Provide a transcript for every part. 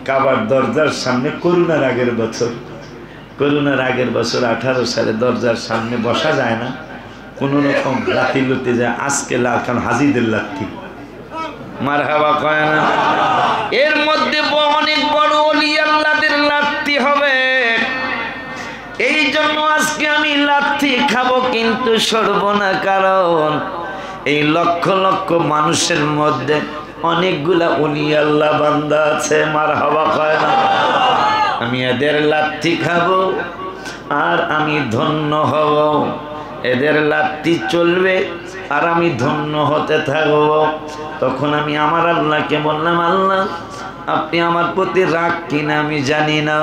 কাবার দরজার সামনে করোনার আগের বছর 18 সালে দরজার সামনে বসা যায় না, কোনো রকম লাথি লুতে যায়। আজকে লাখান হাজিদের লাথি মারহাবা কয় না। এর মধ্যে অনেক বড় ওলি আল্লাহদের লাথি হবে। এই জন্য আজকে আমি লাথি খাবো কিন্তু সরব না, কারণ এই লক্ষ লক্ষ মানুষের মধ্যে অনেকগুলা ওলি আল্লাহ বান্দা আছে। মারহাবা কয় না। আমি এদের লাথি খাবো আর আমি ধন্য হব, এদের লাথি চলবে আর আমি ধন্য হতে থাকব। তখন আমি আমার আল্লাহকে বললাম, আল্লাহ আপনি আমার প্রতি রাগ কিনা আমি জানি না,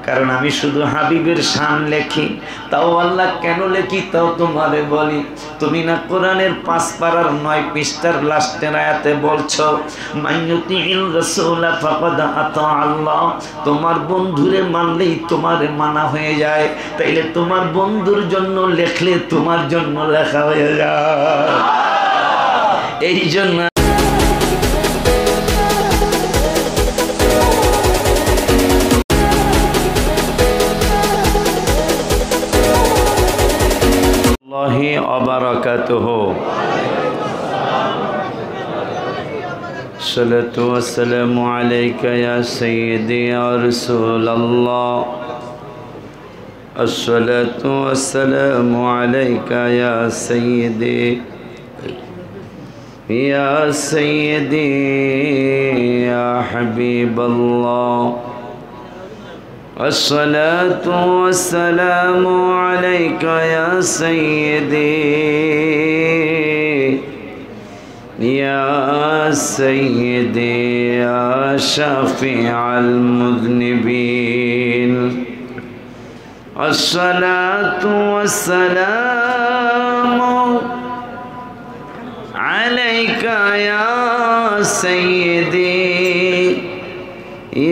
কারণ আমি শুধু হাবিবের শান লেখি। তাও আল্লাহ কেন লেখি তাও তোমারে বলি। তুমি না কোরআনের 5 পারার 9 পৃষ্ঠার লাস্টের আয়াতে বলছো, মাইয়ুতিল রাসূলা ফাকাদ আতা আল্লাহ, তোমার বন্ধুরে মানলেই তোমারে মানা হয়ে যায়। তাইলে তোমার বন্ধুর জন্য লেখলে তোমার জন্য লেখা হয়ে যায়। এই জন্য ওয়াবারাকাতুহু। সালাতু ওয়াসসালামু আলাইকা ইয়া সাইয়্যিদি ইয়া রাসূলুল্লাহ। আসসালাতু ওয়াসসালামু আলাইকা ইয়া সাইয়্যিদি ইয়া হাবিবাল্লাহ। الصلاة والسلام عليك يا سيدي يا شافع المذنبين. الصلاة والسلام عليك يا سيدي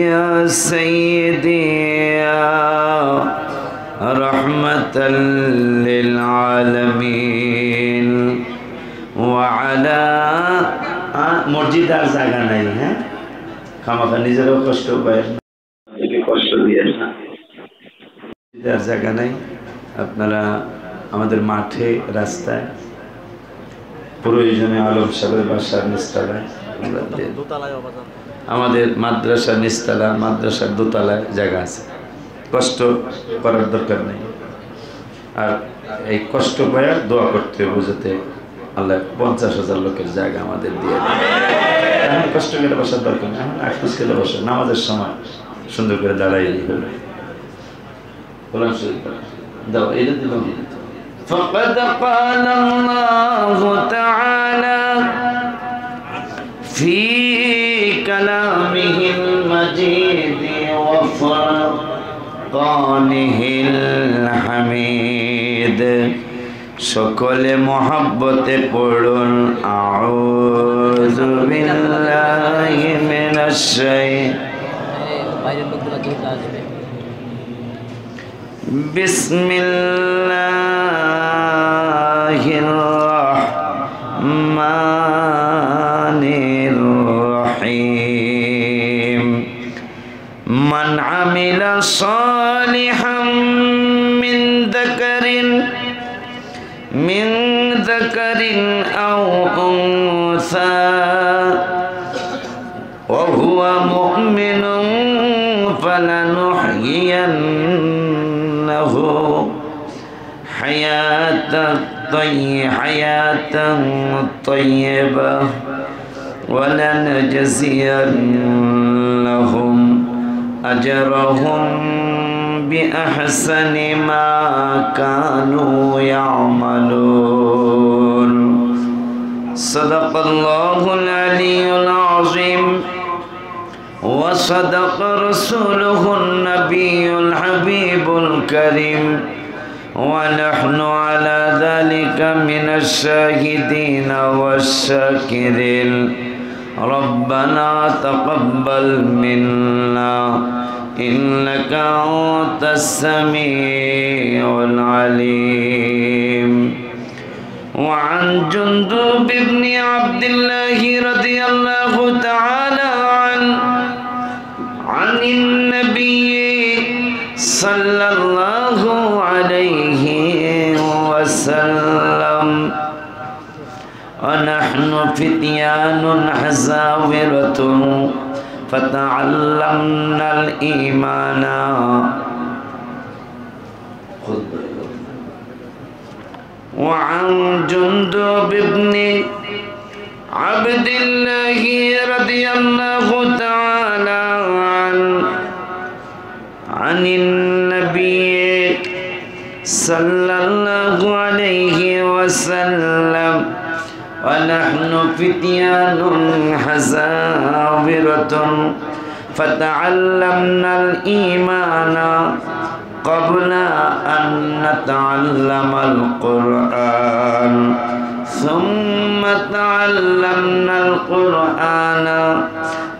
يا سيدي يا رحمة للعالمين وعلى মসজিদ আর জায়গা নাই। হ্যাঁ, খামাখা নিজেরও কষ্ট পায়, কষ্ট দিয়ে না, আর জায়গা নাই। আপনারা আমাদের মাঠে রাস্তায় প্রয়োজনে আলম সাহেবের বাসার নিচতলায়, আমাদের মাদ্রাসার নিচতলা, মাদ্রাসার দোতলায় জায়গা আছে। কষ্ট করার দরকার নেই। আর এই কষ্ট পাওয়ার দোয়া করতে বুঝতে আল্লাহ 50,000 লোকের জায়গা আমাদের দিয়ে দেয়। এখন কষ্ট করে বসার দরকার নেই, এখন 8 করে বসে নামাজের সময় সুন্দর করে দাঁড়াই হলো। কোরআন শরীফ দাও, এটা দিলাম। فقد قال الله تعالى في كلامه المجيد وفرقانه الحميد। সকলে মহব্বতে পড়ুন আউযু বিল্লাহি মিনাশ বিসমিল্লাহির রাহমানির রহিম। মান আমিলা সালিহাম মিন যাকারিন আও উনসা ওয়া হুয়া মুমিনুন ফালানুহয়িয়ান্নাহু হায়াতান তাইয়্যিবাহ ওয়া লানাজজিয়ান্নাহুম আজরাহুম বিআহসানি মা কানু ইয়ামালুন। সাদাকাল্লাহুল আলিয়্যুল আযীম ওয়া সাদাকা রাসূলুহুন নাবিয়্যুল হাবিবুল কারীম ওয়া নাহনু আলা যালিকা মিনাশ শাহিদিনা ওয়াশ শাকিরিন। রব্বানা তাকাব্বাল মিন্না إنك أنت السميع العليم. وعن جندب بن عبد الله رضي الله تعالى عنه আনিন নবী সাল্লাল্লাহু আলাইহি ওয়াসাল্লাম ونحن فتيان حزاورة فتعلمنا الإيمان وعن جندب بن عبد الله رضي الله تعالى عنه عن النبي صلى الله عليه وسلم ونحن فتيان حزاورة فتعلمنا الإيمان قبل أن نتعلم القرآن ثم تعلمنا القرآن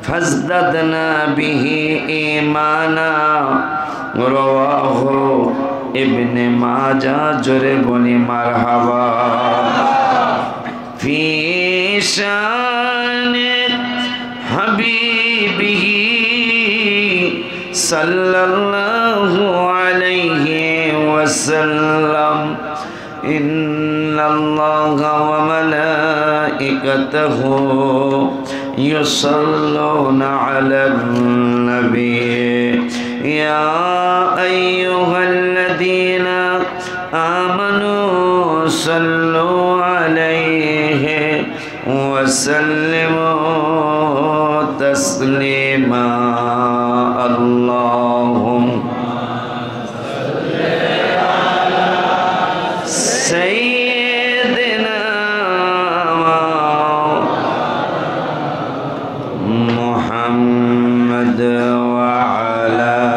فازددنا به إيمانا رواه ابن ماجه جربني مرحبا في شان حبيبه صلى الله عليه وسلم إن الله وملائكته يصلون على النبي يا أيها الذين آمنوا صلوا عليه وسلموا تسليما اللهم صل على سيدنا محمد وعلى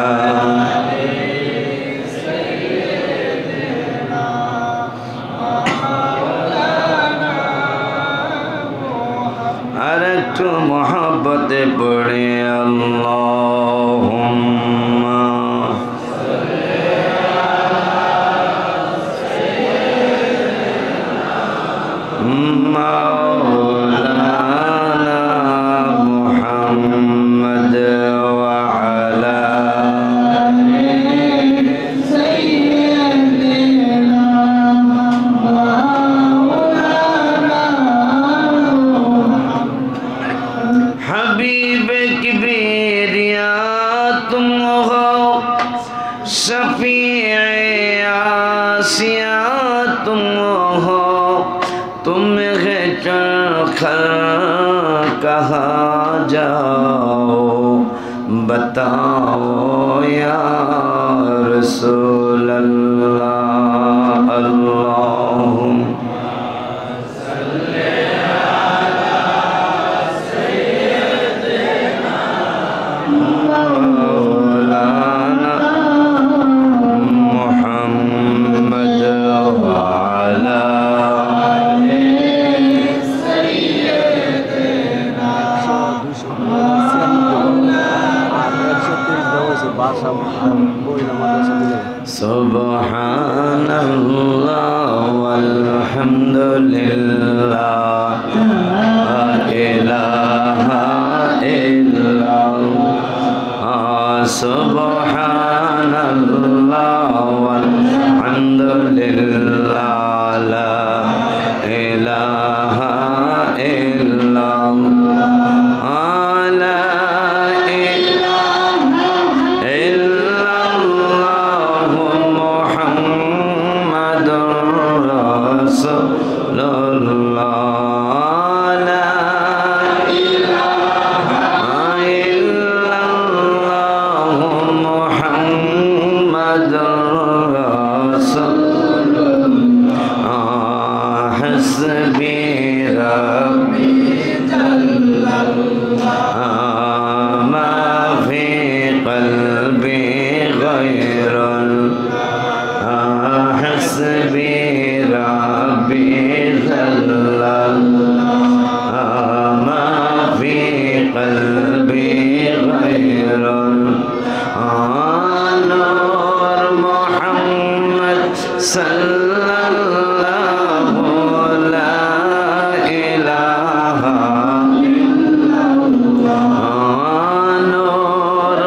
আরেকটু মহব্বতে পড়ে আল্লাহুম্মা মাওলানা মুহাম্মদ ওয়া আলা हबीब किबरिया तुम हो शफीए आसिया तुम हो तुम है खल कहाँ जाओ बताओ या रसूल अल्लाह अल्लाहुम्मा مولانا محمد وعلى سيدنا سبحان الله والحمد لله لا إله إلا الله سبحان الله والحمد لله لا إله إلا الله لا إله إلا الله محمد رسول الله لا إله إلا الله محمد رسول الله حسبي ربي جل الله ما في قلبي غير الله حسبي ربي جل الله ما في قلبي غير نور محمد صلى الله لا إله إلا الله نور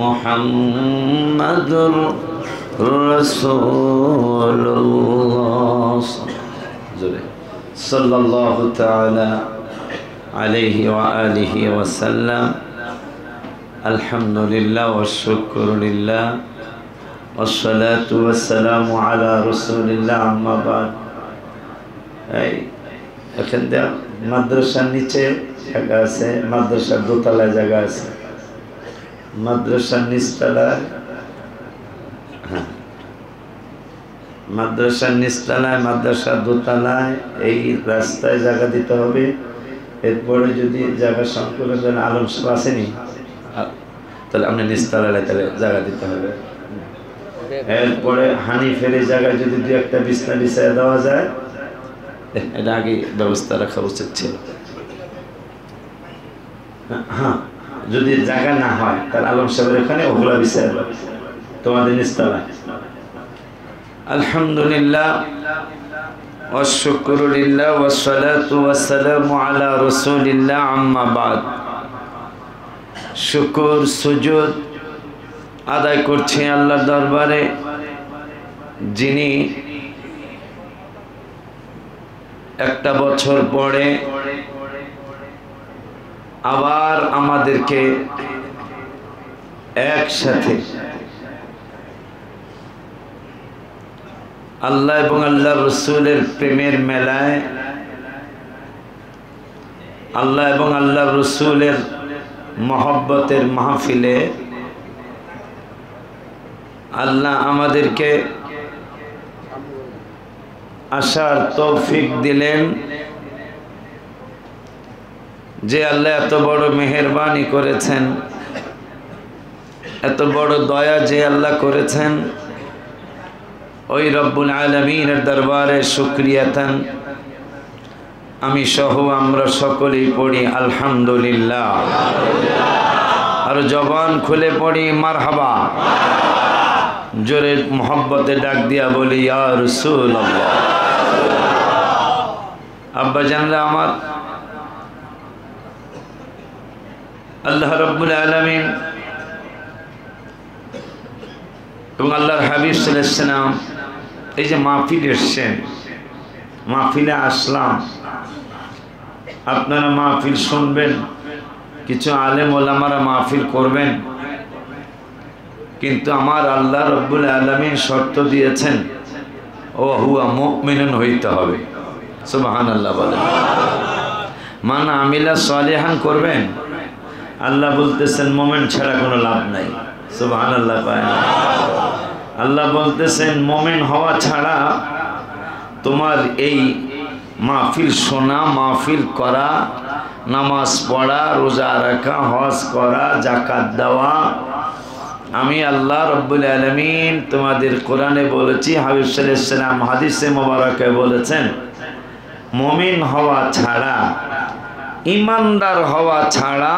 মুহাম্মাদুর রাসূলুল্লাহ সাল্লাল্লাহু তাআলা আলাইহি ওয়া আলিহি ওয়া সাল্লাম। আলহামদুলিল্লাহ ওয়া শুকরুলিল্লাহ والصلاة والسلام على رسول الله أما بعد এখান থেকে মাদ্রাসার নিচে জায়গা আছে, মাদ্রাসার দোতলায় জায়গা আছে, মাদ্রাসার নিচতলায়, হ্যাঁ মাদ্রাসার নিচতলায়, মাদ্রাসার দোতলায় এই রাস্তায় জায়গা দিতে হবে। এরপরে যদি জায়গা সংকলন আলম সব আসেনি তাহলে আপনি নিচতলায় তাহলে জায়গা দিতে হবে। এরপরে হানিফের এই জায়গায় যদি দু একটা বিছনা বিছায় দেওয়া যায়, এটা আগে ব্যবস্থা রাখা উচিত ছিল। হ্যাঁ যদি জায়গা না হয় তাহলে আলম সাহেবের এখানে ওগুলা বিছায় দেবে তোমাদের নিচতলায়। আলহামদুলিল্লাহ ওয়া শুকরুলিল্লাহ ওয়া সালাতু ওয়া সালামু আলা রাসূলিল্লাহ আম্মা বাদ। শুকর সুজুদ আদায় করছি আল্লাহর দরবারে, যিনি একটা বছর পরে আবার আমাদেরকে একসাথে আল্লাহ এবং আল্লাহ রসুলের প্রেমের মেলায়, আল্লাহ এবং আল্লাহ রসুলের মহব্বতের মাহফিলে আল্লাহ আমাদেরকে আসার তৌফিক দিলেন। যে আল্লাহ এত বড় মেহেরবানি করেছেন, এত বড় দয়া যে আল্লাহ করেছেন, ওই রব্বুল আলামিনের দরবারে শুকরিয়াতান আমি সহ আমরা সকলেই পড়ি আলহামদুলিল্লাহ, আর জবান খুলে পড়ি মারহাবা, জোরে মোহব্বতে ডাক দিয়া বলি ইয়া রাসূলুল্লাহ। আব্বা জানরা আমার, আল্লাহ রাব্বুল আলামিন এবং আল্লাহর হাবিব সাল্লাল্লাহু আলাইহি ওয়াসাল্লাম এই যে মাহফিলে এসেছেন, মাহফিলে আসলাম, আপনারা মাহফিল শুনবেন, কিছু আলেম ওলামারা মাহফিল করবেন, কিন্তু আমার আল্লাহ রাব্বুল আলামিন শর্ত দিয়েছেন ও হুয়া মুমিনুন হইতে হবে। সুবহানাল্লাহ বলেন। মান আমিলা সালিহান করবেন, আল্লাহ বলতেছেন মুমিন ছাড়া কোনো লাভ নাই। সুবহানাল্লাহ পায় না। আল্লাহ বলতেছেন মুমিন হওয়া ছাড়া তোমার এই মাহফিল শোনা, মাহফিল করা, নামাজ পড়া, রোজা রাখা, হজ করা, যাকাত দেওয়া, আমি আল্লাহ রাব্বুল আলামিন তোমাদের কোরআনে বলেছি, হাবিব সাল্লাল্লাহু আলাইহি ওয়াসাল্লাম হাদিসে মোবারকে বলেছেন, মুমিন হওয়া ছাড়া, ঈমানদার হওয়া ছাড়া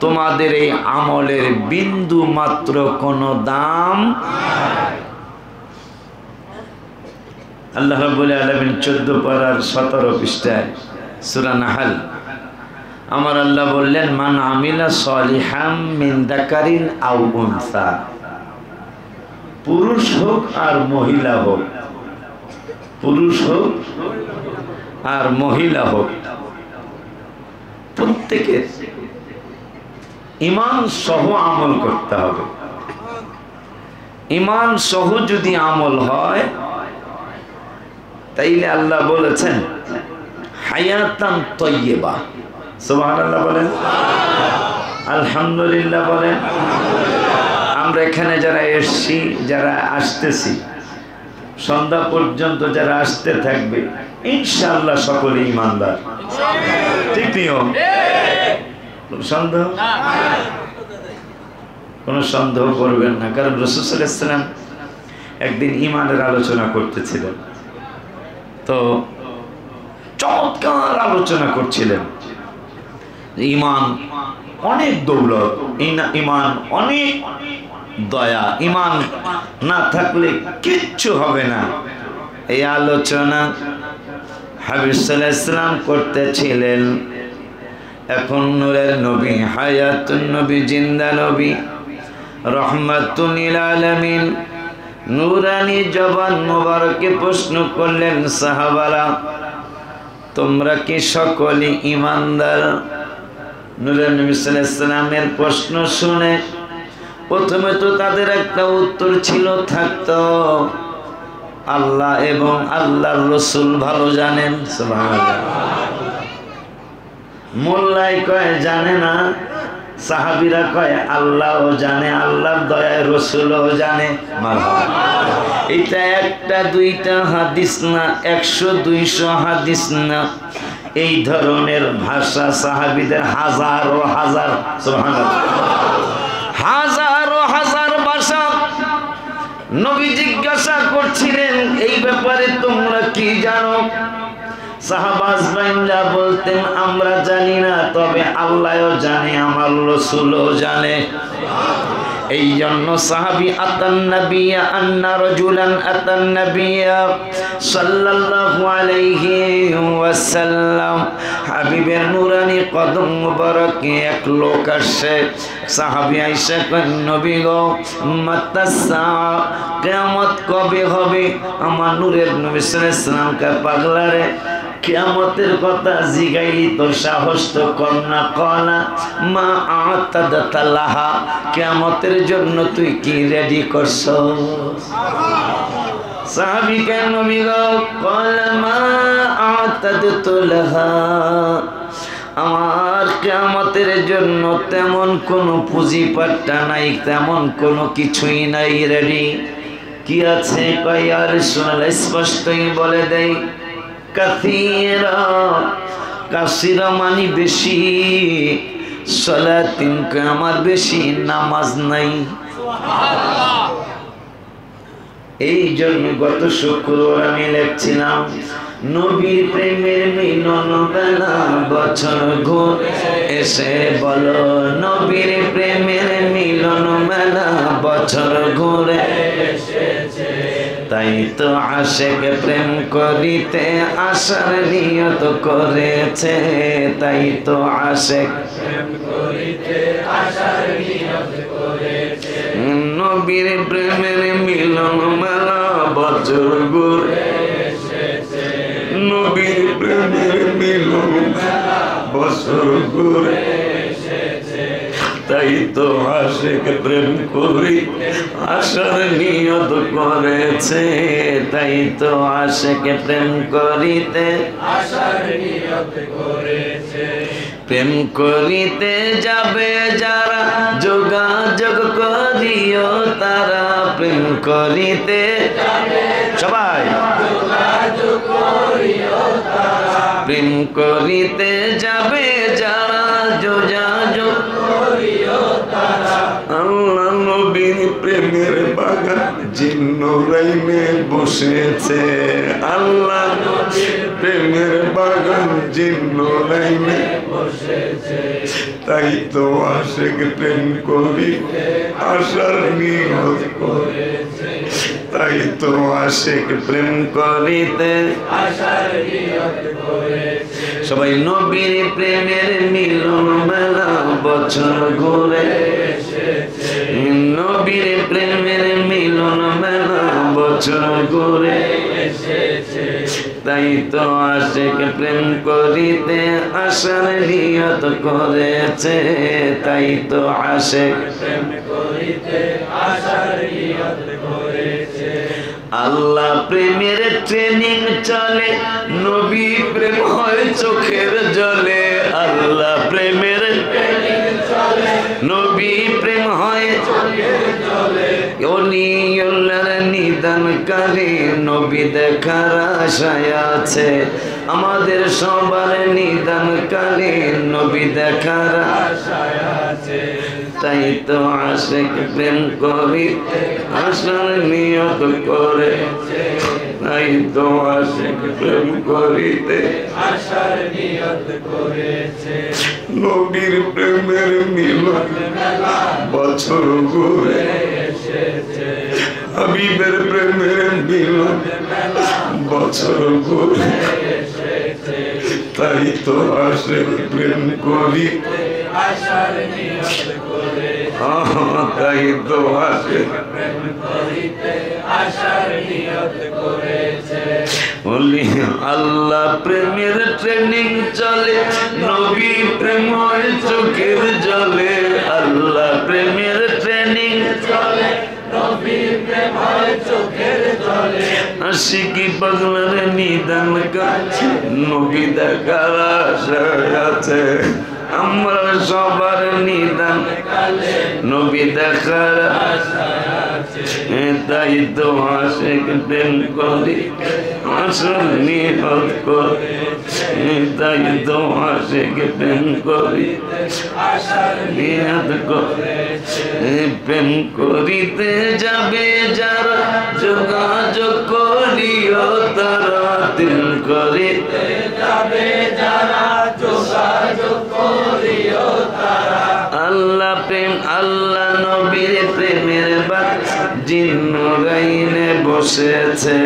তোমাদের এই আমলের বিন্দু মাত্র কোনো দাম। আল্লাহ রাব্বুল আলামিন 14 পারার 17 পৃষ্ঠায় সূরা নাহল আমার আল্লাহ বললেন, মান আমিলা সালিহাম মিন যাকারিন আও উনসা, পুরুষ হোক আর মহিলা হোক, পুরুষ হোক আর মহিলা হোক, প্রত্যেকের ঈমান সহ আমল করতে হবে। ঈমান সহ যদি আমল হয় তাইলে আল্লাহ বলেছেন হায়াতান তাইয়্যিবা। সুবহানাল্লাহ বলেন, আলহামদুলিল্লাহ বলেন। আমরা এখানে যারা এসছি, যারা আসতেছি, সন্ধ্যা পর্যন্ত যারা আসতে থাকবে, ইনশাআল্লাহ সকলে ঈমানদার। ঠিক নিও সন্দেহ, কোনো সন্দেহ করবেন না। কারণ রাসূল সাল্লাল্লাহু আলাইহি ওয়াসাল্লাম একদিন ঈমানের আলোচনা করতেছিলেন, তো চমৎকার আলোচনা করছিলেন। ঈমান অনেক দৌলত, ঈমান অনেক দয়া, ঈমান না থাকলে কিচ্ছু হবে না। এই আলোচনা হাবিব সাল্লাল্লাহু আলাইহি ওয়াসাল্লাম করতেছিলেন। এখন নূরের নবী, হায়াতুন নবী, জিন্দা নবী, রহমাতুল লিল আলামিন। নূরানি জবান মোবারকে প্রশ্ন করলেন, সাহাবারা তোমরা কি সকলে ঈমানদার? নূরের নবী সাল্লাল্লাহু আলাইহি সাল্লামের প্রশ্ন শুনে প্রথমে তো তাদের একটা উত্তর ছিল, থাকতো আল্লাহ এবং আল্লাহর রাসূল ভালো জানেন। সুবহানাল্লাহ। মোল্লাই কয় জানে না, সাহাবীরা কয় আল্লাহও জানে, আল্লাহর দয়ায় রাসূলও জানে। এটা একটা দুইটা হাদিস না, 100-200 হাদিস না। এই ধরনের ভাষা সাহাবীদের হাজারো হাজার, সুবহানাল্লাহ, হাজারো হাজার ভাষা। নবী জিজ্ঞাসা করছিলেন এই ব্যাপারে তোমরা কি জানো? সাহাবাজ বাইন্দা বলতেন আমরা জানি না, তবে আল্লাহও জানে, আমার রাসূলও জানে। এই জন্য সাহাবী আতান নবিয়া আন্না রাজুলান আতান নবিয়া সাল্লাল্লাহু আলাইহি ওয়াসাল্লাম, হাবিবের নূরানি কদম মুবারকে এক লোক আসে। সাহাবী আয়েশা কন, নবী গো মাতাসা, কিয়ামত কবে হবে? আমার নূরের নবী সাল্লাল্লাহু আলাইহি ওয়াসাল্লাম কা পাগলারে কিয়ামতের কথা জিগাইলি তো সাহস তো কর না। কলা মা আতাদাতা লাহা, কিয়ামতের জন্য তুই কি রেডি করছ? সাহাবী কেন নবী গো? কলা মা আতাদাতু লাহা, আমার কিয়ামতের জন্য তেমন কোনো পুঁজিপাট্টা নাই, তেমন কোনো কিছুই নাই, রেডি। কি আছে? কয় ইয়া রাসূলুল্লাহ, স্পষ্টই বলে দেই, কাসীরা, কাসীরা মানে বেশি, সালাতিন, আমার বেশি নামাজ নাই। এই জন্য গত শুক্রবার আমি লিখছিলাম, নবীর প্রেমের মিলন বেলা বছর ঘুরে এসে বলো, নবীর প্রেমের মিলন মেলা বছর ঘুরে এসেছে। তাই তো আশেক প্রেম করিতে আসার নিয়ত করেছে, তাই তো আশেক প্রেম করিতে আসার নিয়ত করেছে। নবীর প্রেমের মিলন মেলা বছর ঘুরে এসেছে, নবীর প্রেমের মিলন মেলা বছর ঘুরে এসেছে। তাই তো আশেক প্রেম করি আসার নিয়ত করেছে, তাই তো আশেক প্রেম করিতে আসার নিয়ত করেছে। প্রেম করিতে যাবে যারা যোগাযোগ করিও তারা, প্রেম করিতে যাবে সবাই যোগাযোগ করিও তারা, প্রেম করিতে যাবে যারা যোগাযোগ করিও তারা। আল্লাহ নবীর প্রেমের বাগান জিন্নুরাইনে বসেছে, আল্লাহ নবীর প্রেমের বাগান জিন্নুরাইনে বসেছে। তাই তো আশেক প্রেম করি আসার নিয়ত করেছে, তাই তো আশেক প্রেম করিতে আসার নিয়ত করেছে। সবাই নবীর প্রেমের মিলন মেলা বছর ঘুরে এসেছে, নবীর প্রেমের মিলন মেলা বছর ঘুরে এসেছে। তাই তো আশেক প্রেম করিতে আসার নিয়ত করেছে, তাই তো আশেক প্রেম করিতে আসার নিয়ত করেছে। আল্লাহ প্রেমের ট্রেনিং চলে, নবী প্রেম হয় চোখের জলে। আল্লাহ প্রেমের ট্রেনিং চলে, নবী প্রেম হয় চোখের জলে। ওলিউল্লাহর নিদানকারী নবী দেখার আশায় আছে, আমাদের সবার নিদানকারী নবী দেখার আশায় আছে। তাই তো আশেক প্রেম করিতে আসার নিয়ত করেছে, তাই তো আশেক প্রেম করিতে আসার নিয়ত করেছে। নবীর প্রেমের মিলন বছর ঘুরে এসেছে, হাবিবের প্রেমের মিলন বছর ঘুরে এসেছে। তাই তো আশিক প্রেম করি আশার নিয়ত করেছে, তাই তো আশিক প্রেম করিতে আশার নিয়ত করেছে। বলি আল্লাহ প্রেমের ট্রেনিং চলে, নবী প্রেমের চোখের জলে। আল্লাহ প্রেমের ট্রেনিং চলে নবী প্রেম হয় চোখের জলে, আশিকি পাগলার নিদান কাছে নবী দেখার আশা আছে। আমরা সবার নিদান নবী দেখার তাই তো আশিক প্রেম করি আসল নিয়ত করে, তাই তো আশিক প্রেম করি আশার নিয়ত করে। প্রেম করিতে যাবে যারা যোগাযোগ করিও তারা দিল করিতে যাবে যারা যোগাযোগ করিও তারা। আল্লাহ প্রেম আল্লাহ নবীর প্রেমের বাত জিন্নুরাইনে বসেছে।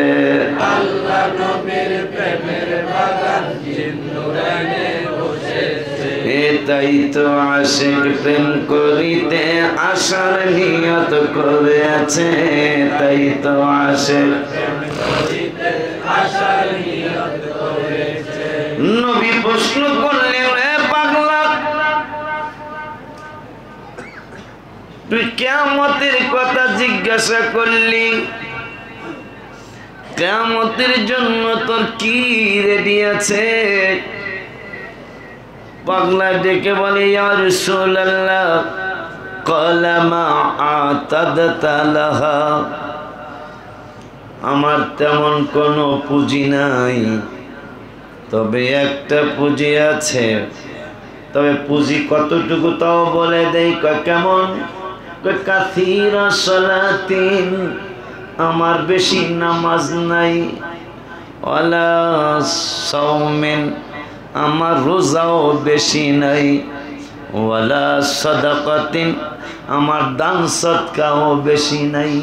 আল্লাহ নবীর প্রেমের বাগান জিন্নুরাইনে বসেছে, তাই তো আশিক প্রেম করিতে আশার নিয়ত করেছে। তাই তো আশিক করিতে আশার নিয়ত করেছে। নবী প্রশ্ন করলেন, এ পাগলা তুই কিয়ামতের কথা জিজ্ঞাসা করলি, কিয়ামতের জন্য তোর কি রেডি আছে? পাগলা ডেকে বলে, ইয়া রাসূলুল্লাহ ক্বালা মা আতাদতা লাহা, আমার তেমন কোনো পুঁজি নাই, তবে একটা পুঁজি আছে। তবে পুঁজি কতটুকু তাও বলে দেই। কেমন? কাসীরা সালাতিন, আমার বেশি নামাজ নাই, ওয়ালা সাওমিন, আমার রোজাও বেশি নাই, ওয়ালা সাদাকাতিন, আমার দান সদকাও বেশি নাই।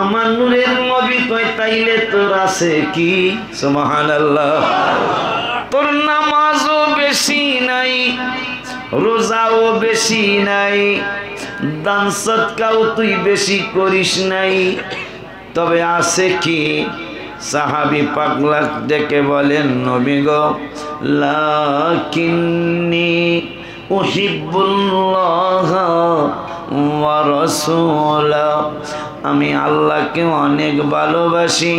আমার নূরের নবী কয় তাইলে তোর আছে কি? সুবহানাল্লাহ। তোর নামাজও বেশি নাই, রোজাও বেশি নাই, দান সদকাও তুই বেশি করিস নাই, তবে আছে কি? সাহাবী পাগলা ডেকে বলেন, নবী গো লাকিন্নি উহিব্বুল্লাহ ওয়া রাসূলা, আমি আল্লাহকে অনেক ভালোবাসি,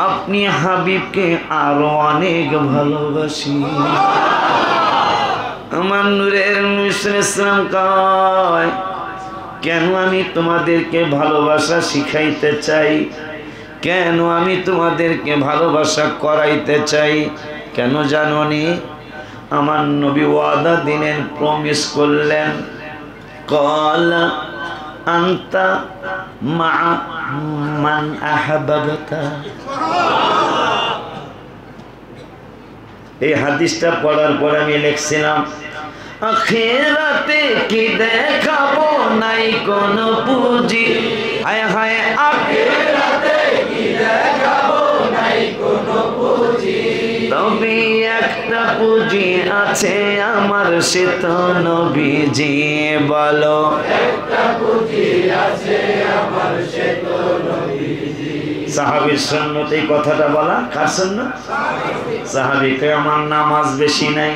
আপনি হাবিবকে আরো অনেক ভালোবাসি। আমার নূরের নবী সাল্লাল্লাহু আলাইহি ওয়াসাল্লাম কয়, কেন আমি তোমাদেরকে ভালোবাসা শিখাইতে চাই, কেন আমি তোমাদেরকে ভালোবাসা করাইতে চাই, কেন জানোনি? আমার নবী ওয়াদা দিলেন, প্রমিস করলেন, ক্বালা আনতা মা মান আহাব্বাতা। এই হাদিসটা পড়ার পর আমি লিখছিলাম, আখিরাতে কি দেখাবো নাই কোন পুঁজি, হায় হায় আখিরাতে কি দেখাবো নাই কোনো পুঁজি, তবে একটা পুঁজি আছে আমার, সে তো নবীজি। বলো একটা পুঁজি আছে আমার, সে তো নবীজি। সাহাবীর সুন্নত এই কথাটা বলা, কার সুন্নত? সাহাবীকে আমার নামাজ বেশি নাই,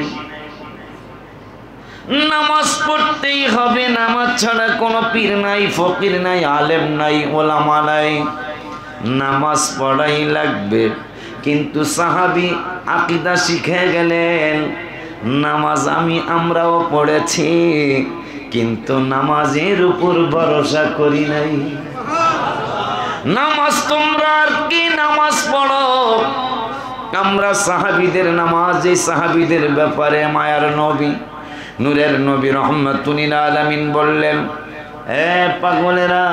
নামাজ পড়তেই হবে, নামাজ ছাড়া কোনো পীর নাই, ফকির নাই, আলেম নাই, ওলামা নাই, নামাজ পড়াই লাগবে। কিন্তু সাহাবী আকীদা শিখে গেলেন, নামাজ আমরাও পড়েছি, কিন্তু নামাজের উপর ভরসা করি নাই। নামাজ তোমরা আর কি নামাজ পড়ো, আমরা সাহাবীদের নামাজ, এই সাহাবীদের ব্যাপারে মায়ার নবী নূরের নবী রাহমাতুল লিল আলামিন বললেন, এ পাগলেরা,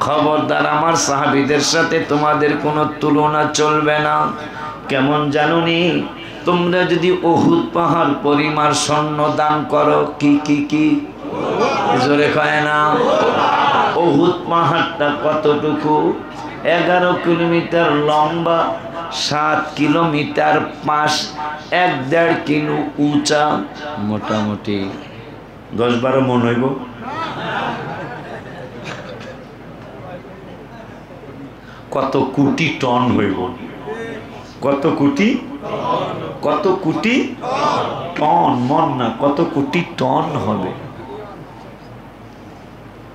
খবরদার আমার সাহাবীদের সাথে তোমাদের কোনো তুলনা চলবে না। কেমন জানুনি? তোমরা যদি উহুদ পাহাড় পরিমাণ স্বর্ণ দান করো, কি কি কি জোরে কয় না, উহুদ পাহাড়টা কতটুকু? 11 কিলোমিটার লম্বা, 7 কিলোমিটার পাশ, 1.5 কিলো উঁচা, মোটামুটি 10-12 মন হইব। কত কোটি টন হইব? কত কোটি? কত কোটি টন, মন না, কত কোটি টন হবে।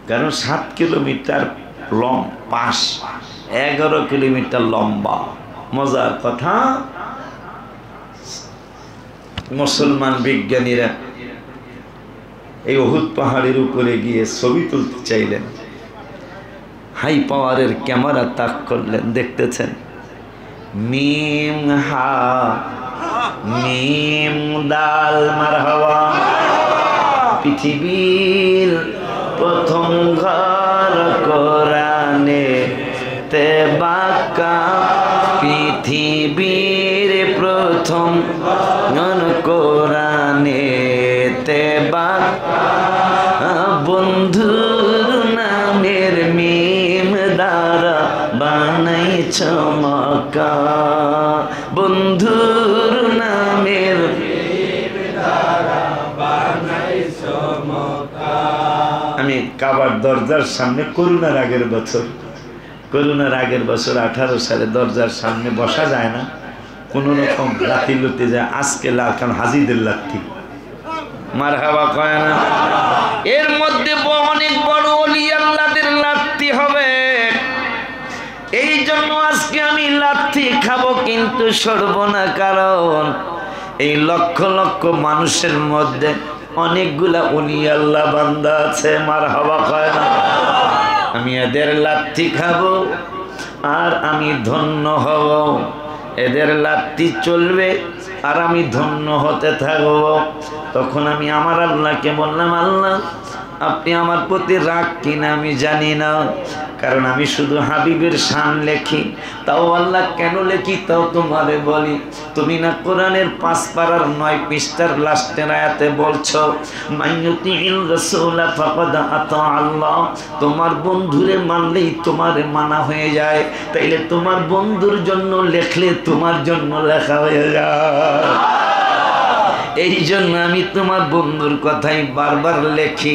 কারণ 7 কিলোমিটার পাশ, 11 কিলোমিটার লম্বা। মজার কথা, মুসলমান বিজ্ঞানীরা এই উহুদ পাহাড়ের উপরে গিয়ে ছবি তুলতে চাইলেন, হাই পাওয়ারের ক্যামেরা তাক করলেন, দেখতেছেন মিম হা মিম দাল মারহাবা, পৃথিবীর প্রথম ঘর কোরআনে তে বাঁকা, পৃথিবীর প্রথম কোরআনে তে বাঁকা, বন্ধুর নামের মিম দ্বারা বানাইছ মক্কা, বন্ধুর নামের মিম দ্বারা বানাইছ মক্কা। আমি কাবার দরজার সামনে করোনার আগের বছর 18 সালে দরজার সামনে বসা যায় না, কোন রকম লাথি লুতে যায়। আজকে কারণ হাজিদের লাথি, মারহাবা কয় না। এর মধ্যে অনেক বড় ওলি আল্লাহদের লাথি হবে। এই জন্য আজকে আমি লাথি খাবো কিন্তু সরব না, কারণ এই লক্ষ লক্ষ মানুষের মধ্যে অনেকগুলা ওলি আল্লাহ বান্দা আছে, মারহাবা কয় না। আমি এদের লাথি খাবো আর আমি ধন্য হব, এদের লাথি চলবে আর আমি ধন্য হতে থাকব। তখন আমি আমার আল্লাহকে বললাম, আল্লাহ আপনি আমার প্রতি রাগ কিনা আমি জানি না, কারণ আমি শুধু হাবিবের শান লেখি। তাও আল্লাহ কেন লেখি তাও তোমারে বলি। তুমি না কোরআনের 5 পারার 9 পৃষ্ঠার লাস্টের আয়াতে বলছো, মাইয়ুতিল রাসূলা ফাকাদ আতা আল্লাহ, তোমার বন্ধুরে মানলেই তোমারে মানা হয়ে যায়। তাইলে তোমার বন্ধুর জন্য লেখলে তোমার জন্য লেখা হয়ে যায়। এই জন্য আমি তোমার বন্ধুর কথাই বারবার লেখি।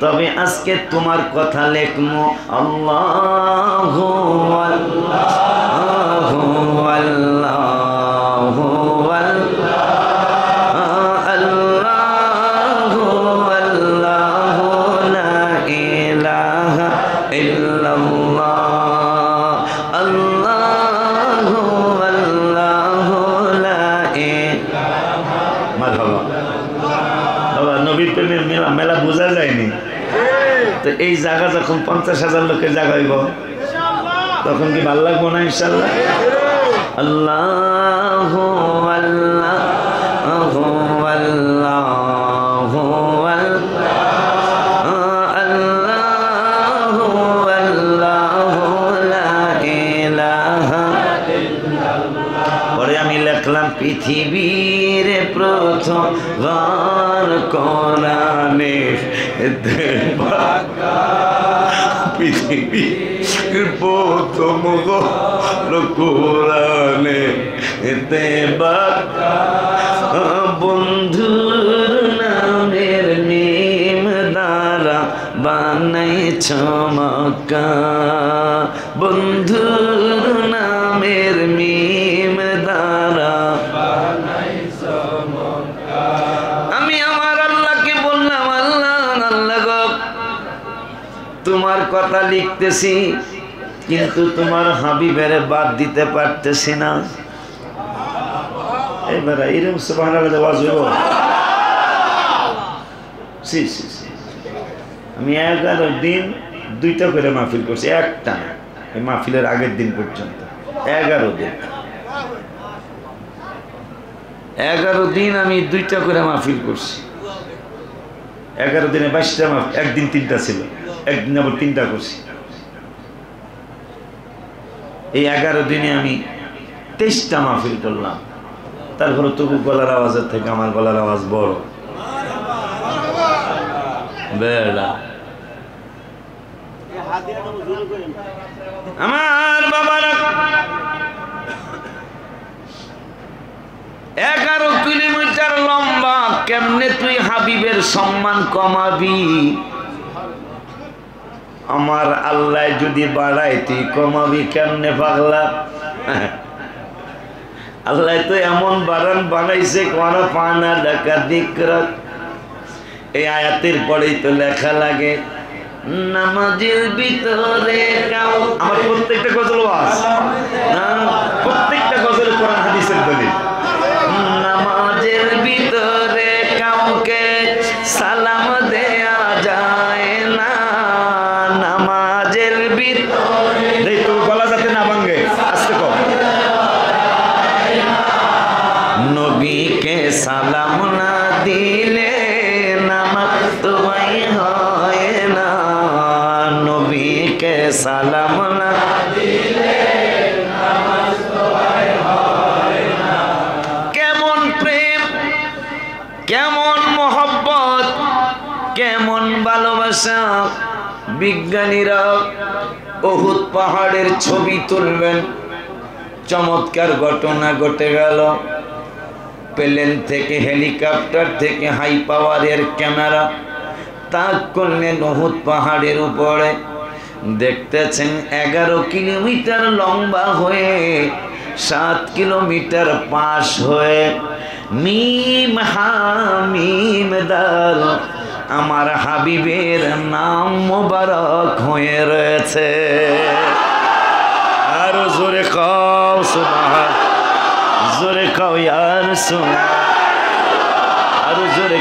তবে আজকে তোমার কথা লেখবো, আল্লাহু আল্লাহু আল্লাহু আল্লাহু আল্লাহু লা ইলাহা ইল্লাল্লাহ, আল্লাহু আল্লাহু লা ইলাহা। বাবা নবীর প্রেমের মেলা বোঝা যায়নি তো এই জায়গা যখন 50,000 লোকের জায়গা হইব তখন কি ভালো লাগবো না? ইনশাল্লাহ। আল্লাহু আল্লাহু আল্লাহু আল্লাহু আল্লাহু লা ইলাহা ইল্লাল্লাহ। পরে আমি লিখলাম, পৃথিবীর প্রথম ঘর কোরআনে তে বাঁকা, পৃথিবীর প্রথম ঘর কোরআনে তে বাঁকা, বন্ধুর নামের মিম দ্বারা বানাইছ মক্কা, বন্ধুর নামের মিম দ্বারা বানাইছ মক্কা। আমি আমার আল্লাহকে বললাম, আল্লাহ আল্লাহ গো, তোমার কথা লিখতেছি কিন্তু তোমার হাবিবের বাদ দিতে পারতেছি না। এবার এরকম সুবহানাল্লাহ আওয়াজ হইব। আমি 11 দিন 2টা করে মাহফিল করছি, একটা না, এই মাহফিলের আগের দিন পর্যন্ত 11 দিন। 11 দিন আমি 2টা করে মাহফিল করছি। 11 দিনে 22টা মাহফিল, একদিন 3টা ছিল, একদিন আবার 3টা করছি। এই 11 দিনে আমি 23টা মাহফিল করলাম। তারপরে তবু গলার আওয়াজের থেকে আমার গলার আওয়াজ বড়। বেড়া আমার বাবারা 11 কিলোমিটার লম্বা, কেমনে তুই হাবিবের সম্মান কমাবি? আমার আল্লাহ যদি বাড়ায় তুই কমাবি কেমনে পাগলা? আল্লাহ তো এমন বাড়ান বানাইছে করা পানা ডাকা দিকরা। এই আয়াতের পরেই তো লেখা লাগে নামাজের ভিতরে আমার প্রত্যেকটা গজল প্রত্যেকটা গজল কোরআন হাদিসের দলিল। নামাজের ভিতরে কাউকে সালাম দেয়া যায় না, নামাজের ভিতরে তো গলা যাতে না ভাঙে আস্তে কম। নবীকে সালাম না দিলে নামাজ তোমায় হয় না, নবীকে সালাম না দিলে নামাজ তোমায় হয় না। কেমন প্রেম, কেমন মোহব্বত, কেমন ভালোবাসা! বিজ্ঞানীরা উহুদ পাহাড়ের ছবি তুলবেন, চমৎকার ঘটনা ঘটে গেল। প্লেন থেকে, হেলিকপ্টার থেকে হাই পাওয়ারের ক্যামেরা তাক করলেন উহুদ পাহাড়ের উপরে। দেখতেছেন 11 কিলোমিটার লম্বা হয়ে 7 কিলোমিটার পাশ হয়ে মিম হামিম দাল আমার হাবিবের নাম মোবারক হয়ে রয়েছে। আরো জোরে কাও সুবহান, জোরে কাও ইয়া রাসূল, আরো জোরে।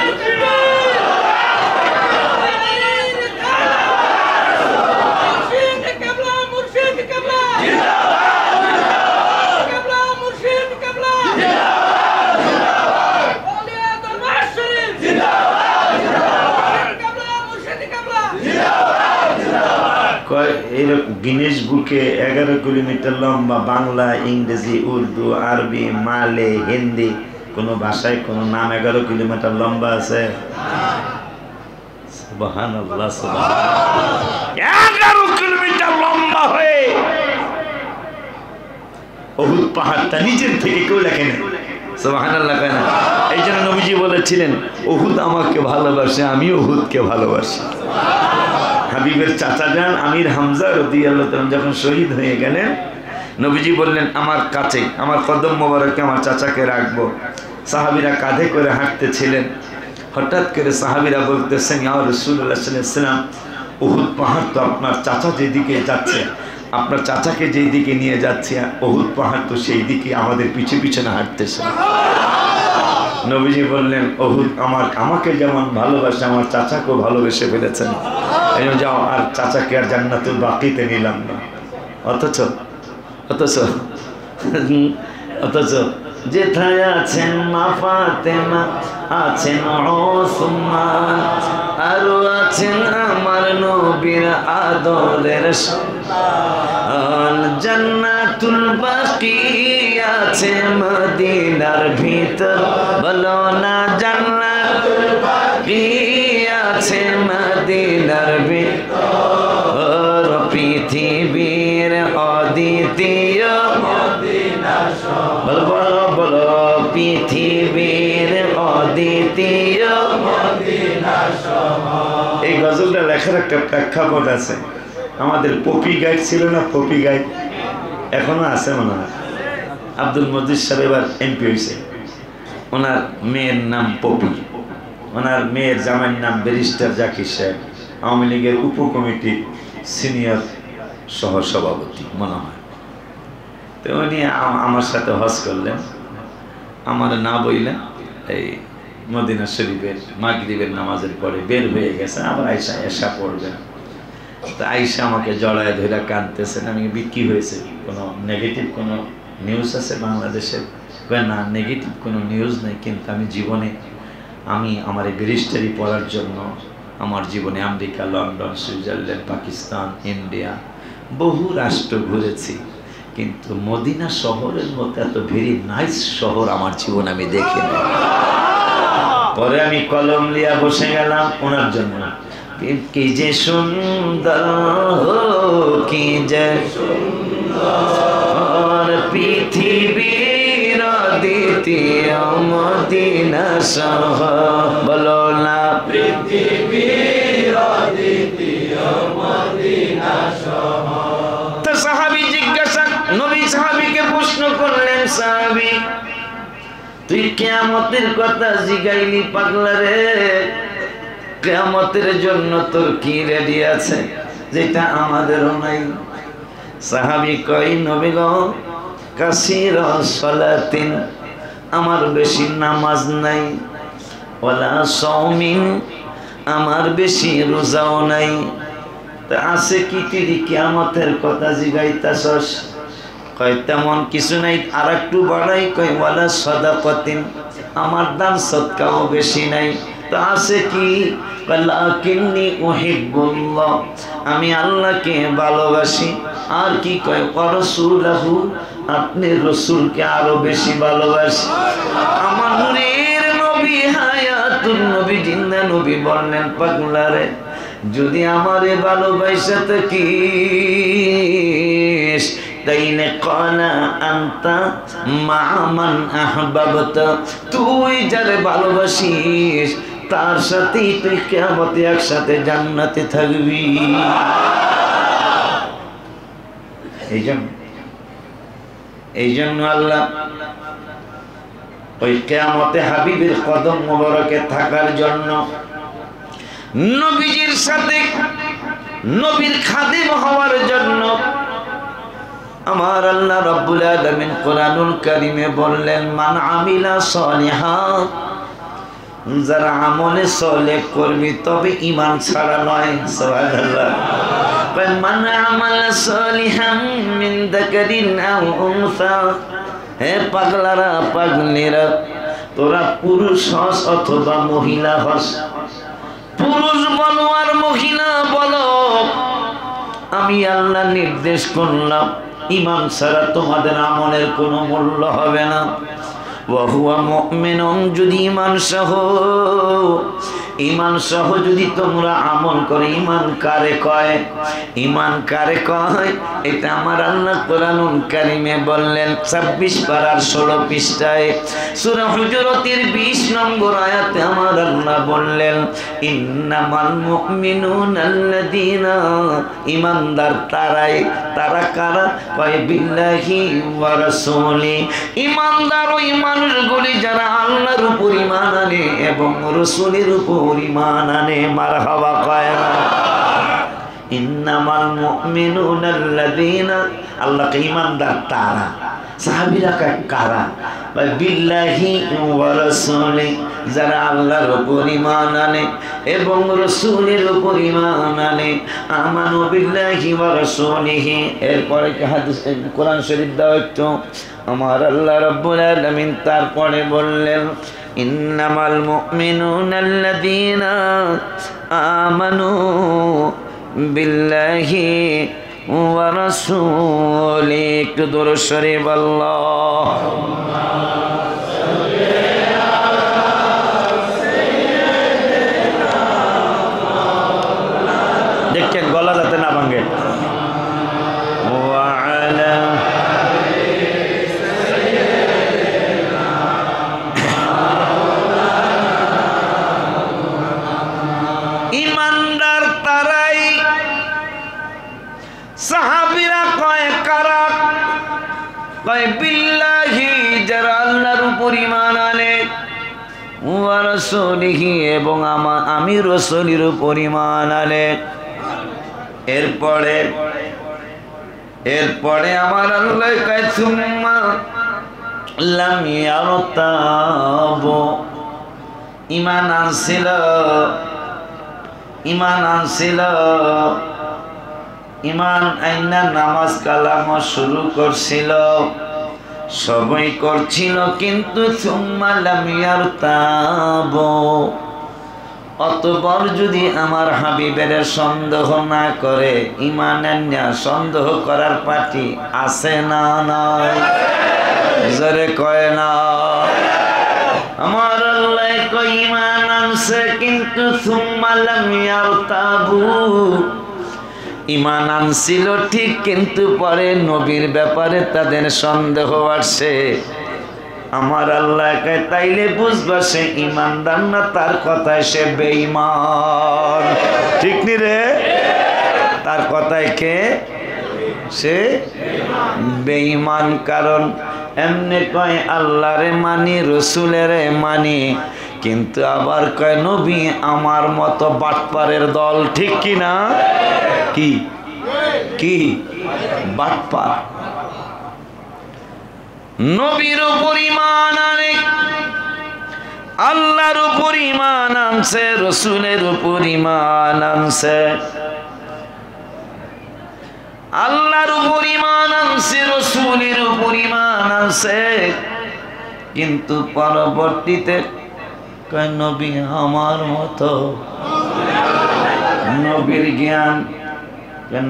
গিনেস বুকে 11 কিলোমিটার লম্বা, বাংলা, ইংরেজি, উর্দু, আরবি, মালে, হিন্দি কোন ভাষায় কোন নাম 11 কিলোমিটার লম্বা আছে? সুবহানাল্লাহ, সুবহানাল্লাহ। 11 কিলোমিটার লম্বা হয়ে উহুদ পাহাড়টা নিজের থেকে কেউ লেখে না। সুবহানাল্লাহ কেন? এই জন্য নবীজি বলেছিলেন উহুদ আমাকে ভালোবাসে, আমি উহুদকে ভালোবাসি। হাবিবের চাচা যান আমির হামজা রাদিয়াল্লাহু তাআলা যখন শহীদ হয়ে গেলেন, নবীজি বললেন আমার কাছে, আমার কদম মোবারকে আমার চাচাকে রাখবো। সাহাবীরা কাঁধে করে হাঁটতেছিলেন, হঠাৎ করে সাহাবীরা বলতেছেন ইয়া রাসূলুল্লাহ সাল্লাল্লাহু আলাইহি ওয়াসাল্লাম, উহুদ পাহাড় তো আপনার চাচা যেদিকে যাচ্ছে, আপনার চাচাকে যেই দিকে নিয়ে যাচ্ছে, উহুদ পাহাড় তো সেই দিকে আমাদের পিছে পিছনে হাঁটতেছে। নবীজি বললেন উহুদ আমাকে যেমন ভালোবাসে আমার চাচাকেও ভালোবেসে ফেলেছেন, এই যাও আর চাচাকে আর জান্নাতুল বাকিতে নিলাম না। অথচ যেথায় আছেন মা ফাতেমা, আছেন ওসমান, আরো আছেন আমার নবীর আদরের সন্তান। জান্নাতুল বাকি আছে মদিনার ভিতর, বলো না জান্নাতুল বাকি আছে মদিনার ভিতর। পৃথিবীর অদ্বিতীয় বলো বলো বলো, পৃথিবীর অদ্বিতীয়। এই গজলটা লেখার একটা প্রেক্ষাপট আছে। আমাদের পপি গাইড ছিল না, পপি গাইড এখনো আছে মনে হয়। আব্দুল মজিদ সাহেব এবার এমপি হয়েছে, ওনার মেয়ের নাম পপি, ওনার মেয়ের জামাইয়ের নাম ব্যারিস্টার জাকির সাহেব, আওয়ামী লীগের উপকমিটির সিনিয়র সহসভাপতি মনে হয়। তো উনি আমার সাথে হজ করলেন, আমার না বইলেন এই মদিনা শরীফের মাগরিবের নামাজের পরে বের হয়ে গেছে, আবার আয়সা এসা পড়বেন। তো আয়সা আমাকে জড়ায় ধরে কাঁদতেছেন। আমি কি হয়েছে, কোনো নেগেটিভ কোনো নিউজ আছে বাংলাদেশের? না, নেগেটিভ কোনো নিউজ নেই, কিন্তু আমি জীবনে আমার এই ব্যারিস্টারি পড়ার জন্য আমার জীবনে America, London, Switzerland, Pakistan, India বহু রাষ্ট্র ঘুরেছি, কিন্তু মদিনা শহরের মতো এত ভেরি নাইস শহর আমার জীবনে আমি দেখিনি। পরে আমি কলম লিয়া বসে গেলাম ওনার জন্য, কি যে সুন্দর, কি যে সুন্দর পৃথিবীর দ্বিতীয় মদিনা শহর। বলো না পৃথিবীর দ্বিতীয় মদিনা শহর। তো সাহাবী জিজ্ঞাসা, নবী সাহাবীকে প্রশ্ন করলেন, সাহাবী তুই কিয়ামতের কথা জিগাইলি পাগলা রে, কিয়ামতের জন্য তোর কি রেডি আছে যেটা আমাদেরও নাই? সাহাবী কয়, নবী গো কাসীর সালাতিন, আমার বেশি নামাজ নাই, ওয়ালা সাওমিন, আমার বেশি রোজাও নাই, তা আছে কি তুই কিয়ামতের কথা জিগাইতাছস? কয় তেমন কিছু নাই। আর একটু বাড়াই, কয় ওয়ালা সাদাকাতিন, আমার দান সদকাও বেশি নাই, তা আছে কি? লাকিন্নী উহিব্বুল্লাহ, আমি আল্লাহকে ভালোবাসি। আর কি কয়? ওয়া রাসূলুহু, আপনি রাসূলকে আরো বেশি ভালোবাসি। আমার নূরের নবী, হায়াতুন নবী, জিন্দা নবী বললেন, পাগলা রে যদি আমারে ভালোবাসা থাকিস তাইলে কলা আনতা মা মান আহবাবতা, তুই যারে ভালোবাসিস তার সাথেই তুই কিয়ামতে একসাথে জান্নাতে থাকবি। এই জন্য আল্লাহ ওই কিয়ামতে হাবিবের কদম মোবারকে থাকার জন্য, নবীজির সাথে নবীর খাদিম হওয়ার জন্য আমার আল্লাহ রাব্বুল আলামিন কোরআনুল কারীমে বললেন, মান আমিলা সালিহা, যারা আমলে সালেহ করবি তবে ঈমান ছাড়া নয়। সুবহানাল্লাহ। মান আমালা সালিহাম মিন যাকারিন আও উনসা, হে পাগলারা পাগলিরা, তোরা পুরুষ হস অথবা মহিলা হস, পুরুষ বলো আর মহিলা বলো, আমি আল্লাহ নির্দেশ করলাম ঈমান ছাড়া তোমাদের আমলের কোনো মূল্য হবে না। ওয়া হুয়া মুমিনুন, যদি ঈমান সহ যদি তোমরা আমল করে, ঈমান কারে কয়? ঈমান কারে কয়? এটা আমার আল্লাহ কোরআনুল কারীমে বললেন 26 পারার 16 পৃষ্ঠায় সূরা হুজুরাতের 20 নম্বর আয়াতে আমার আল্লাহ বললেন, ইন্নামাল মুমিনুনা আল্লাযীনা, ঈমানদার তারাই, তারা কারা? কয় বিল্লাহি ওয়া রাসূলি, ঈমানদার ওই মানুষগুলি যারা আল্লাহর উপর ঈমান আনে এবং রাসূলের উপর ঈমান আনে। মারহাবা কয় না? ইন্নামাল মুমিনুনা আল্লাযীনা, আল্লাহকে ঈমানদার তারা। সাহাবীরা কারা? বিল্লাহি ওয়া রাসূলি, যারা আল্লাহর উপর ঈমান আনে এবং রাসূলের উপর ঈমান আনে। আমানু বিল্লাহি ওয়া রাসূলিহি। এরপরে হাদিস কোরআন শরীফ দাও একটু। আমার আল্লাহ রাব্বুল আলামিন তারপরে বললেন, ইন্নামাল মুমিনুনা আল্লাযীনা আমানু বিল্লাহি ওয়া রাসূলি। একটু দরুদ শরীফ আল্লাহুম্মা সাল্লি আলা সাইয়্যিদিনা মাওলানা, দেখেন গলা যাতে না ভাঙে। ওয়া আলা ঈমানদার তারাই। সাহাবীরা কয় কারা? কয় বিল্লাহি, যারা আল্লাহর উপর ঈমান আনে, ওয়া রাসূলিহি, এবং আমি রাসূলের উপর ঈমান আনে। এরপরে আমার আল্লাহ কয় সুম্মা লাম ইয়ারতাবু, ঈমান আনছিল, ঈমান আইনা নামাজ কালাম শুরু করছিল, সবই করছিল, কিন্তু সুম্মা লাম ইয়ারতাবু, অতঃপর যদি আমার হাবিবের সন্দেহ না করে, ঈমানের না সন্দেহ করার পার্টি আছে না? নাই? জোরে কয় না? আমার আল্লাহ কয় ঈমান আনছে কিন্তু সুম্মা লাম ইয়ারতাবু, ঈমান আনছিল ঠিক কিন্তু পরে নবীর ব্যাপারে তাদের সন্দেহ আসছে। আমার আল্লাহ কয় তাইলে বুঝবা সে ঈমানদার না, তার কথায় সে বেঈমান। ঠিক নি রে? তার কথায় কে? সে বেঈমান। কারণ এমনি কয় আল্লাহরে মানি, রসুলেরে মানি, কিন্তু আবার কয় নবী আমার মতো বাটপারের দল। ঠিক কি না? কি কি বাটপার। নবীর উপর ঈমান আনে, আল্লাহর উপর ঈমান আনছে, রসুলের উপর ঈমান আনছে, আল্লাহর উপর ঈমান আনছে, রসুলের উপর ঈমান আনছে, কিন্তু পরবর্তীতে কয় নবী আমার মতো। নবীর জ্ঞান,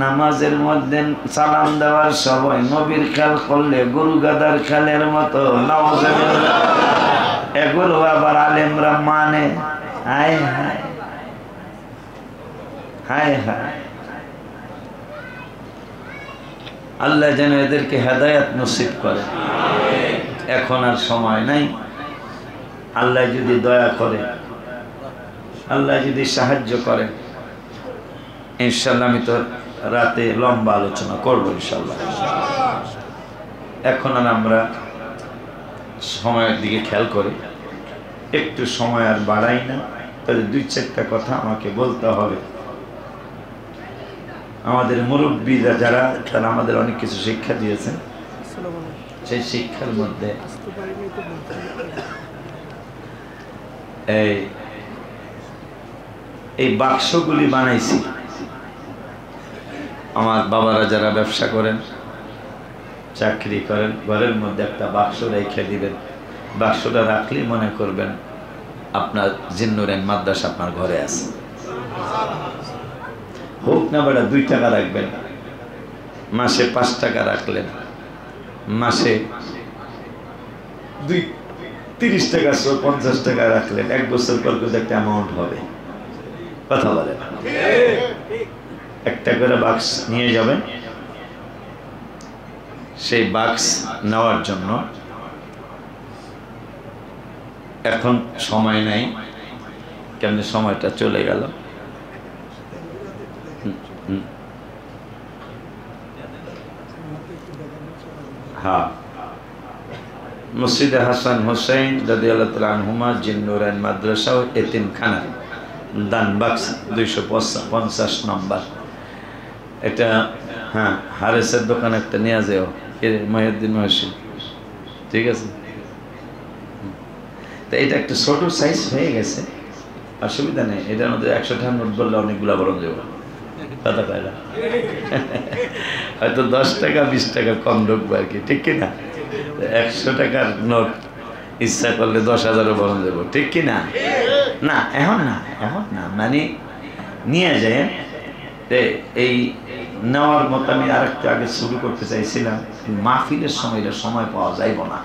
নামাজের মধ্যে সালাম দেওয়ার সময় নবীর খেয়াল করলে গরু গাদার খেলের মতো। নাউজুবিল্লাহ। এগুলো আবার আলেমরা মানে। হায় হায় হায় হায়। আল্লাহ যেন এদেরকে হেদায়েত নসিব করে। এখন আর সময় নাই। আল্লাহ যদি দয়া করে, আল্লাহ যদি সাহায্য করে, ইনশাআল্লাহ আমি তো রাতে লম্বা আলোচনা করবো ইনশাআল্লাহ। এখন আর আমরা সময়ের দিকে খেয়াল করি, একটু সময় আর বাড়াই না, তাহলে দুই চারটা কথা আমাকে বলতে হবে। আমাদের মুরব্বীরা যারা, তারা আমাদের অনেক কিছু শিক্ষা দিয়েছেন। সেই শিক্ষার মধ্যে এই বাক্সগুলি বানাইছি। আমার বাবারা যারা ব্যবসা করেন, চাকরি করেন, ঘরের মধ্যে একটা বাক্স রেখে দিবেন। বাক্সটা রাখলেই মনে করবেন আপনার জিন্নুরাইন মাদ্রাসা আপনার ঘরে আছে। হোক না বেটা 2 টাকা রাখবেন, মাসে 5 টাকা রাখলেন, মাসে 30 টাকা 50 টাকা রাখলেন, 1 বছর পর কিন্তু একটা অ্যামাউন্ট হবে। কথা বলেন? একটা করে বাক্স নিয়ে যাবেন। সেই বাক্স নেওয়ার জন্য এখন সময় নাই, কেমন সময়টা চলে গেল। হ্যাঁ, মসজিদে হাসান হোসেন রাদিয়াল্লাহু তাআলা আনহুমা জিন্নুরাইন মাদ্রাসা ও এতিমখানা, দান বাক্স 250 নম্বর। এটা হ্যাঁ, হারেসের দোকান একটা নিয়ে যাও, মহিউদ্দিন মহসিন। ঠিক আছে? তো এটা একটা ছোট সাইজ হয়ে গেছে, অসুবিধা নেই। এটার মধ্যে 100 টাকার নোট বললে অনেকগুলো বরং যাবো। কথা পাইলা? হয়তো 10 টাকা 20 টাকা কম ঢুকবো আর কি। ঠিক কিনা? 100 টাকার নোট ইচ্ছা করলে 10,000ও বরং যাবো। ঠিক কিনা? না এখন না, এখন না, মানে নিয়ে যায়। এই নেওয়ার মতো আমি আরেকটু আগে শুরু করতে চাইছিলাম, মাহফিলের সময় এটা সময় পাওয়া যাইব না।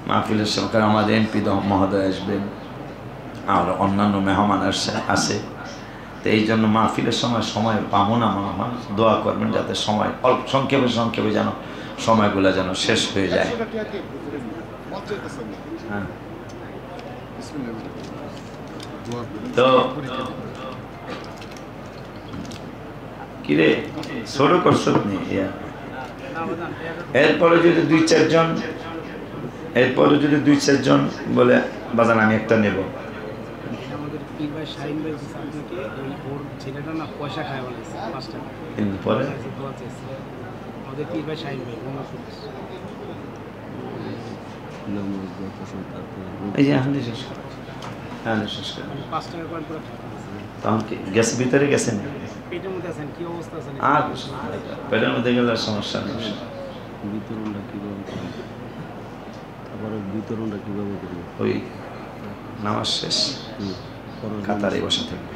মাহফিলের সময় কারণ আমাদের এমপি মহোদয় আসবেন, আর অন্যান্য মেহমান আছে। তো এই জন্য মাহফিলের সময় পাবো না। মনে হয় দোয়া করবেন যাতে সময় অল্প সংক্ষেপে যেন সময়গুলো যেন শেষ হয়ে যায়। হ্যাঁ, তো কিরে ছোট করছো নি? এরপরে যদি 2-4 জন বলে বাজান আমি একটা নেব, পরে এই যে তখন কি গ্যাস ভিতরে গেছেন? আর পেটের মধ্যে গেলে সমস্যা নেই। বিতরণটা কিভাবে করবো? ওই নামাজ শেষ কাতারে বসে থাকবে।